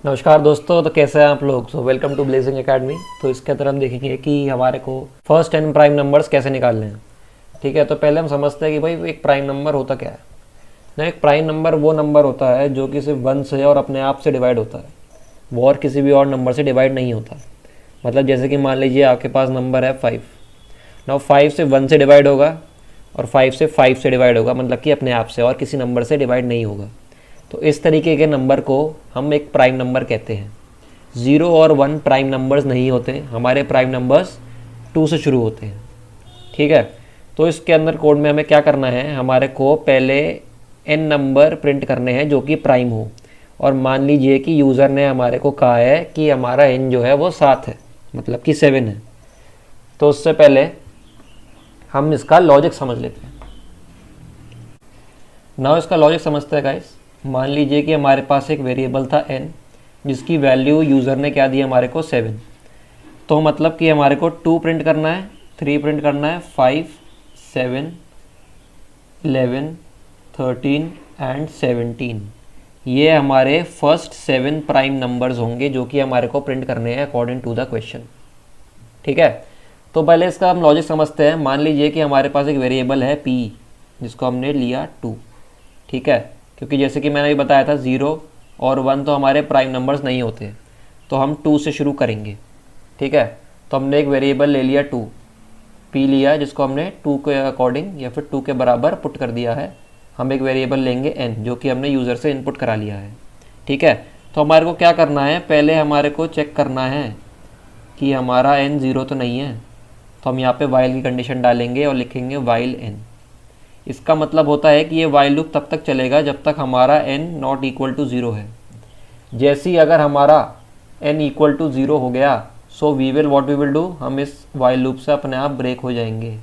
नमस्कार दोस्तों, तो कैसे हैं आप लोग। Welcome to Blazing Academy. तो इसके अंदर हम देखेंगे कि हमारे को फर्स्ट 10 प्राइम नंबर्स कैसे निकालने हैं। ठीक है, तो पहले हम समझते हैं कि भाई एक प्राइम नंबर होता क्या है ना। एक प्राइम नंबर वो नंबर होता है जो कि सिर्फ 1 से और अपने आप से डिवाइड होता है, वो और किसी भी और नंबर से डिवाइड नहीं होता। मतलब जैसे कि मान लीजिए आपके पास नंबर है 5 ना, 5 से 1 से डिवाइड होगा और 5 से 5 से डिवाइड होगा, मतलब कि अपने आप से और किसी नंबर से डिवाइड नहीं होगा। तो इस तरीके के नंबर को हम एक प्राइम नंबर कहते हैं। 0 और 1 प्राइम नंबर्स नहीं होते, हमारे प्राइम नंबर्स 2 से शुरू होते हैं। ठीक है, तो इसके अंदर कोड में हमें क्या करना है, हमारे को पहले n नंबर प्रिंट करने हैं जो कि प्राइम हो। और मान लीजिए कि यूज़र ने हमारे को कहा है कि हमारा n जो है वो 7 है, मतलब कि 7 है। तो उससे पहले हम इसका लॉजिक समझ लेते हैं। नाउ इसका लॉजिक समझते हैं गाइस। मान लीजिए कि हमारे पास एक वेरिएबल था n, जिसकी वैल्यू यूज़र ने क्या दी हमारे को 7। तो मतलब कि हमारे को 2 प्रिंट करना है, 3 प्रिंट करना है, 5, 7, 11, 13 एंड 17। ये हमारे फर्स्ट 7 प्राइम नंबर्स होंगे जो कि हमारे को प्रिंट करने हैं अकॉर्डिंग टू द क्वेश्चन। ठीक है, तो पहले इसका हम लॉजिक समझते हैं। मान लीजिए कि हमारे पास एक वेरिएबल है p, जिसको हमने लिया 2। ठीक है, क्योंकि जैसे कि मैंने अभी बताया था 0 और 1 तो हमारे प्राइम नंबर्स नहीं होते, तो हम 2 से शुरू करेंगे। ठीक है, तो हमने एक वेरिएबल ले लिया 2, p लिया, जिसको हमने 2 के अकॉर्डिंग या फिर 2 के बराबर पुट कर दिया है। हम एक वेरिएबल लेंगे n, जो कि हमने यूज़र से इनपुट करा लिया है। ठीक है, तो हमारे को क्या करना है, पहले हमारे को चेक करना है कि हमारा n 0 तो नहीं है। तो हम यहाँ पे वाइल की कंडीशन डालेंगे और लिखेंगे वाइल n। इसका मतलब होता है कि ये वाइल लूप तब तक चलेगा जब तक हमारा n नॉट इक्वल टू 0 है। जैसे ही अगर हमारा n इक्वल टू 0 हो गया, so we will what we will do, हम इस वाइल लूप से अपने आप ब्रेक हो जाएंगे।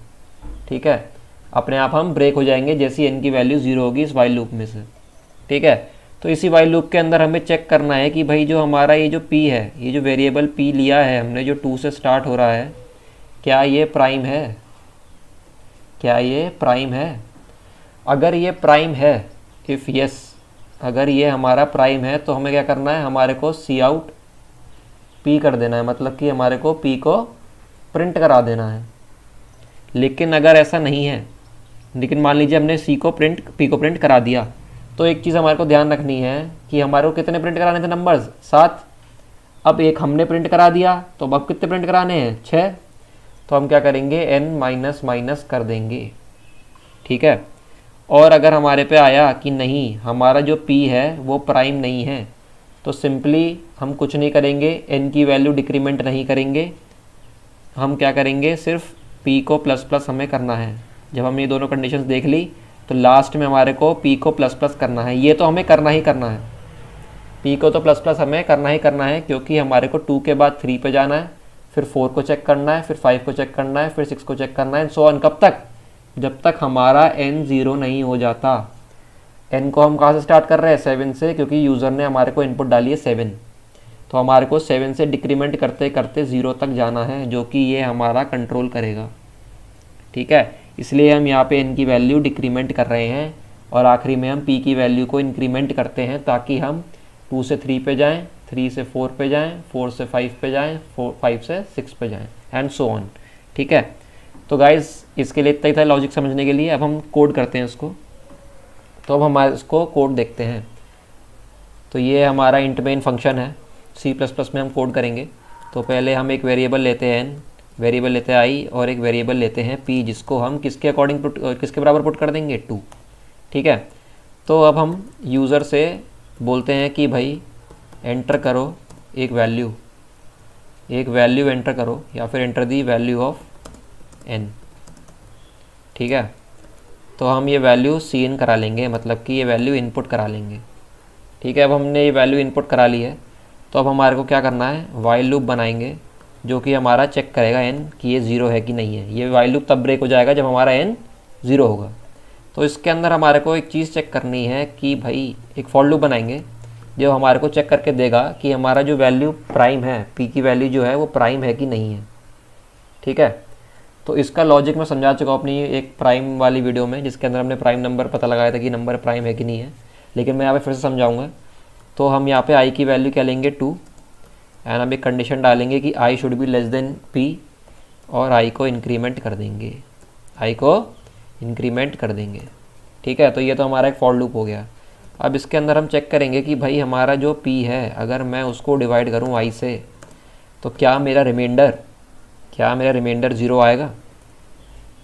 ठीक है, अपने आप हम ब्रेक हो जाएंगे जैसी n की वैल्यू 0 होगी इस वाइल लूप में से। ठीक है, तो इसी वाइल लूप के अंदर हमें चेक करना है कि भाई जो हमारा ये जो p है, ये जो वेरिएबल p लिया है हमने, जो 2 से स्टार्ट हो रहा है, क्या ये प्राइम है। क्या ये प्राइम है। अगर ये प्राइम है, इफ़ यस, अगर ये हमारा प्राइम है, तो हमें क्या करना है, हमारे को सी आउट पी कर देना है, मतलब कि हमारे को पी को प्रिंट करा देना है। लेकिन अगर ऐसा नहीं है, लेकिन मान लीजिए हमने पी को प्रिंट करा दिया, तो एक चीज़ हमारे को ध्यान रखनी है कि हमारे को कितने प्रिंट कराने थे नंबर्स, 7। अब एक हमने प्रिंट करा दिया, तो अब कितने प्रिंट कराने हैं, 6। तो हम क्या करेंगे, n माइनस माइनस कर देंगे। ठीक है, और अगर हमारे पे आया कि नहीं हमारा जो p है वो प्राइम नहीं है, तो सिंपली हम कुछ नहीं करेंगे, n की वैल्यू डिक्रीमेंट नहीं करेंगे। हम क्या करेंगे, सिर्फ p को प्लस प्लस हमें करना है। जब हमने ये दोनों कंडीशंस देख ली, तो लास्ट में हमारे को p को प्लस प्लस करना है। ये तो हमें करना ही करना है, p को तो प्लस प्लस हमें करना ही करना है, क्योंकि हमारे को 2 के बाद 3 पे जाना है, फिर 4 को चेक करना है, फिर 5 को चेक करना है, फिर 6 को चेक करना है, सो ऑन। कब तक, जब तक हमारा n 0 नहीं हो जाता। n को हम कहाँ से स्टार्ट कर रहे हैं, 7 से, क्योंकि यूज़र ने हमारे को इनपुट डाली है 7। तो हमारे को 7 से डिक्रीमेंट करते करते 0 तक जाना है, जो कि ये हमारा कंट्रोल करेगा। ठीक है, इसलिए हम यहाँ पे n की वैल्यू डिक्रीमेंट कर रहे हैं और आखिरी में हम p की वैल्यू को इंक्रीमेंट करते हैं, ताकि हम 2 से 3 पे जाएँ, 3 से 4 पे जाएँ, 4 से 5 पे जाएँ, 5 से 6 पे जाएँ, एंड सो ऑन। ठीक है, तो गाइज़ इसके लिए इतना ही था लॉजिक समझने के लिए। अब हम कोड करते हैं इसको। तो अब हमारे इसको कोड देखते हैं। तो ये हमारा इंट मेन फंक्शन है, C++ में हम कोड करेंगे। तो पहले हम एक वेरिएबल लेते हैं n, वेरिएबल लेते हैं i, और एक वेरिएबल लेते हैं p, जिसको हम किसके अकॉर्डिंग किसके बराबर पुट कर देंगे, 2। ठीक है, तो अब हम यूज़र से बोलते हैं कि भाई एंटर करो एक वैल्यू एंटर करो, या फिर enter the value of n। ठीक है, तो हम ये वैल्यू cin करा लेंगे, मतलब कि ये वैल्यू इनपुट करा लेंगे। ठीक है, अब हमने ये वैल्यू इनपुट करा ली है, तो अब हमारे को क्या करना है, वाइल लूप बनाएंगे, जो कि हमारा चेक करेगा n कि ये 0 है कि नहीं है। ये वाइल लूप तब ब्रेक हो जाएगा जब हमारा n 0 होगा। तो इसके अंदर हमारे को एक चीज़ चेक करनी है कि भाई एक फॉर लूप बनाएंगे जो हमारे को चेक करके देगा कि हमारा जो वैल्यू प्राइम है, p की वैल्यू जो है वो प्राइम है कि नहीं है। ठीक है, तो इसका लॉजिक मैं समझा चुका हूँ अपनी एक प्राइम वाली वीडियो में, जिसके अंदर हमने प्राइम नंबर पता लगाया था कि नंबर प्राइम है कि नहीं है, लेकिन मैं यहाँ पे फिर से समझाऊंगा। तो हम यहाँ पे i की वैल्यू क्या लेंगे 2 एंड हम एक कंडीशन डालेंगे कि i should be less than p और i को इंक्रीमेंट कर देंगे, i को इंक्रीमेंट कर देंगे। ठीक है, तो ये तो हमारा एक फॉर लूप हो गया। अब इसके अंदर हम चेक करेंगे कि भाई हमारा जो p है अगर मैं उसको डिवाइड करूँ i से तो क्या मेरा रिमाइंडर 0 आएगा।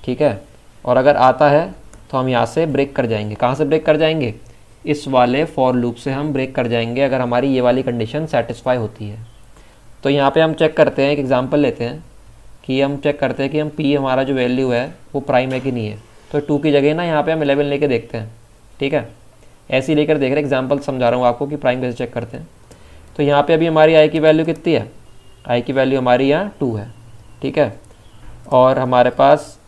ठीक है, और अगर आता है तो हम यहाँ से ब्रेक कर जाएंगे। कहाँ से ब्रेक कर जाएंगे? इस वाले फॉर लूप से हम ब्रेक कर जाएंगे अगर हमारी ये वाली कंडीशन सेटिस्फाई होती है। तो यहाँ पे हम चेक करते हैं, एक एग्जांपल लेते हैं कि हम चेक करते हैं कि हम p हमारा जो वैल्यू है वो प्राइम है कि नहीं है। तो 2 की जगह ना यहाँ पे हम 11 लेके देखते हैं। ठीक है, ऐसे ही लेकर देख रहे हैं, एग्जाम्पल समझा रहा हूँ आपको कि प्राइम कैसे चेक करते हैं। तो यहाँ पे अभी हमारी i की वैल्यू कितनी है? i की वैल्यू हमारी यहाँ 2 है। ठीक है, और हमारे पास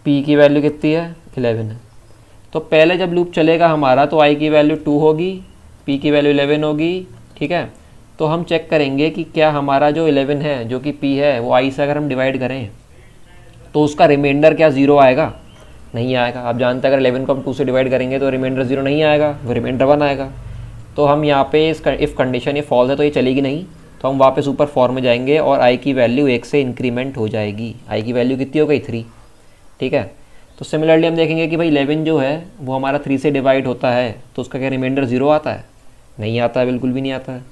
p की वैल्यू कितनी है? 11 है। तो पहले जब लूप चलेगा हमारा तो i की वैल्यू 2 होगी, p की वैल्यू 11 होगी। ठीक है, तो हम चेक करेंगे कि क्या हमारा जो 11 है जो कि p है वो i से अगर हम डिवाइड करें तो उसका रिमाइंडर क्या 0 आएगा? नहीं आएगा। आप जानते हैं अगर 11 को हम 2 से डिवाइड करेंगे तो रिमाइंडर 0 नहीं आएगा, वो रिमाइंडर 1 आएगा। तो हम यहाँ पे इफ़ कंडीशन ये फॉल्स है तो ये चलेगी नहीं, तो हम वापस ऊपर फॉर में जाएंगे और i की वैल्यू 1 से इंक्रीमेंट हो जाएगी। i की वैल्यू कितनी हो गई? 3। ठीक है, तो सिमिलरली हम देखेंगे कि भाई 11 जो है वो हमारा 3 से डिवाइड होता है तो उसका क्या रिमाइंडर 0 आता है? नहीं आता है, बिल्कुल भी नहीं आता है।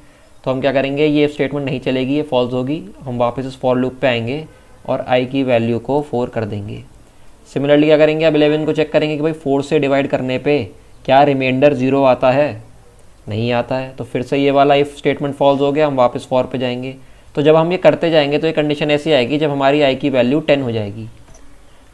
तो हम क्या करेंगे, ये स्टेटमेंट नहीं चलेगी, ये फॉल्स होगी। हम वापस इस फॉर लूप पे आएंगे और i की वैल्यू को 4 कर देंगे। सिमिलरली क्या करेंगे, अब 11 को चेक करेंगे कि भाई 4 से डिवाइड करने पे क्या रिमाइंडर 0 आता है? नहीं आता है। तो फिर से ये वाला इफ़ स्टेटमेंट फॉल्स हो गया, हम वापस फॉर पे जाएंगे। तो जब हम ये करते जाएंगे तो ये कंडीशन ऐसी आएगी जब हमारी i की वैल्यू 10 हो जाएगी,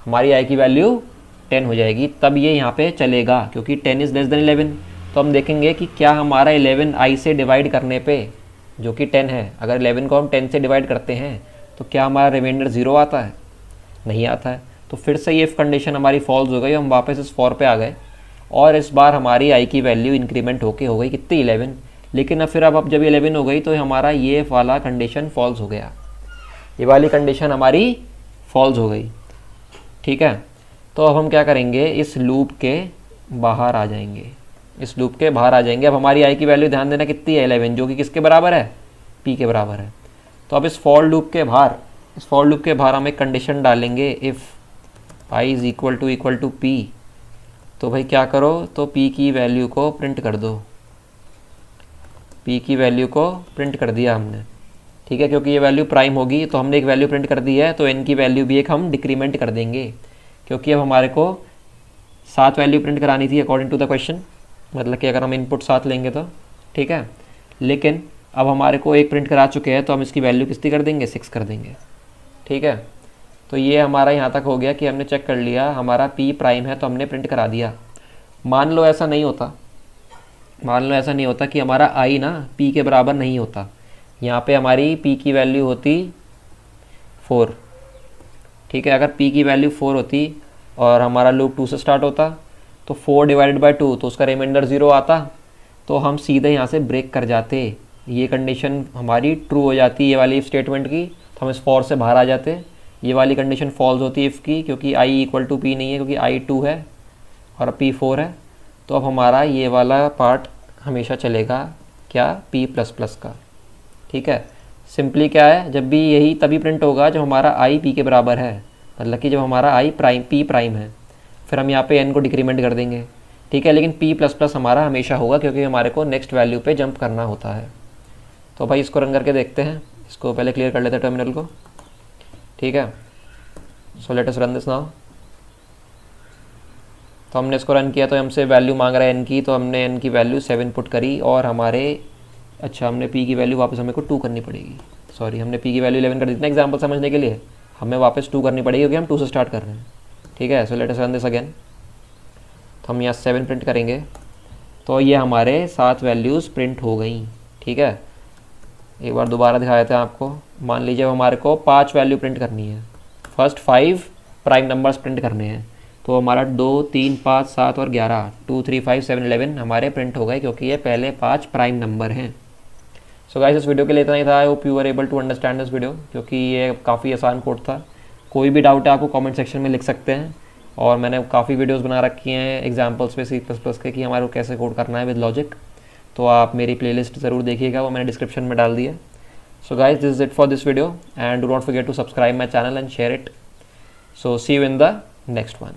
हमारी i की वैल्यू 10 हो जाएगी, तब ये यहाँ पे चलेगा क्योंकि 10 इज़ लेस देन 11। तो हम देखेंगे कि क्या हमारा 11 i से डिवाइड करने पे जो कि 10 है, अगर 11 को हम 10 से डिवाइड करते हैं तो क्या हमारा रिमाइंडर 0 आता है? नहीं आता है। तो फिर से ये इफ़ कंडीशन हमारी फॉल्स हो गई, हम वापस इस फॉर पे आ गए और इस बार हमारी i की वैल्यू इंक्रीमेंट होके हो गई कितनी? 11। लेकिन अब फिर अब जब 11 हो गई तो हमारा ये वाला कंडीशन फॉल्स हो गया, ये वाली कंडीशन हमारी फॉल्स हो गई। ठीक है, तो अब हम क्या करेंगे, इस लूप के बाहर आ जाएंगे, इस लूप के बाहर आ जाएंगे। अब हमारी i की वैल्यू ध्यान देना कितनी है? 11, जो कि किसके बराबर है? p के बराबर है। तो अब इस फॉर लूप के बाहर हम एक कंडीशन डालेंगे, if i is equal to p। तो भाई क्या करो, तो p की वैल्यू को प्रिंट कर दो, p की वैल्यू को प्रिंट कर दिया हमने। ठीक है, क्योंकि ये वैल्यू प्राइम होगी तो हमने एक वैल्यू प्रिंट कर दी है, तो n की वैल्यू भी एक हम डिक्रीमेंट कर देंगे क्योंकि अब हमारे को 7 वैल्यू प्रिंट करानी थी अकॉर्डिंग टू द क्वेश्चन, मतलब कि अगर हम इनपुट 7 लेंगे तो। ठीक है, लेकिन अब हमारे को एक प्रिंट करा चुके हैं तो हम इसकी वैल्यू कितनी कर देंगे? 6 कर देंगे। ठीक है, तो ये हमारा यहाँ तक हो गया कि हमने चेक कर लिया हमारा p प्राइम है तो हमने प्रिंट करा दिया। मान लो ऐसा नहीं होता कि हमारा i ना p के बराबर नहीं होता, यहाँ पे हमारी p की वैल्यू होती 4। ठीक है, अगर p की वैल्यू 4 होती और हमारा लूप 2 से स्टार्ट होता तो 4 डिवाइडेड बाई 2 तो उसका रिमाइंडर 0 आता, तो हम सीधे यहाँ से ब्रेक कर जाते, ये कंडीशन हमारी ट्रू हो जाती ये वाली इफ स्टेटमेंट की, तो हम इस फॉर से बाहर आ जाते। ये वाली कंडीशन फॉल्स होती इफ़ की क्योंकि i इक्वल टू p नहीं है, क्योंकि i 2 है और p 4 है। तो अब हमारा ये वाला पार्ट हमेशा चलेगा क्या? p प्लस प्लस का। ठीक है, सिंपली क्या है, जब भी यही तभी प्रिंट होगा जब हमारा i p के बराबर है, मतलब कि जब हमारा i प्राइम p प्राइम है। फिर हम यहाँ पे n को डिक्रीमेंट कर देंगे। ठीक है, लेकिन p प्लस प्लस हमारा हमेशा होगा क्योंकि हमारे को नेक्स्ट वैल्यू पे जंप करना होता है। तो भाई इसको रन करके देखते हैं, इसको पहले क्लियर कर लेते हैं टर्मिनल को। ठीक है, so let us run this now. तो हमने इसको रन किया तो हमसे वैल्यू मांग रहा है n की, तो हमने n की वैल्यू 7 पुट करी और हमारे हमने p की वैल्यू वापस हमें को 2 करनी पड़ेगी। सॉरी, हमने p की वैल्यू 11 कर दी थी ना एग्जाम्पल समझने के लिए, हमें वापस 2 करनी पड़ेगी क्योंकि हम 2 से स्टार्ट कर रहे हैं। ठीक है, so let us run this again. तो हम यहाँ 7 प्रिंट करेंगे तो ये हमारे 7 वैल्यूज़ प्रिंट हो गई। ठीक है, एक बार दोबारा दिखा देते हैं आपको। मान लीजिए हमारे को 5 वैल्यू प्रिंट करनी है, फर्स्ट 5 प्राइम नंबर्स प्रिंट करने हैं, तो हमारा 2, 3, 5, 7 और 11 2, 3, 5, 7, 11 हमारे प्रिंट हो गए क्योंकि ये पहले 5 प्राइम नंबर हैं। सो गाइस, इस वीडियो के लिए इतना ही था। I hope you are able to understand this video, क्योंकि ये काफ़ी आसान कोड था। कोई भी डाउट है आपको कमेंट सेक्शन में लिख सकते हैं, और मैंने काफ़ी वीडियोस बना रखी हैं एग्जांपल्स पे C++ के कि हमारे को कैसे कोड करना है विद लॉजिक। तो आप मेरी प्लेलिस्ट ज़रूर देखिएगा, वो मैंने डिस्क्रिप्शन में डाल दिया। So guys, this is it for this video and do not forget to subscribe my channel and share it. So see you in the next one.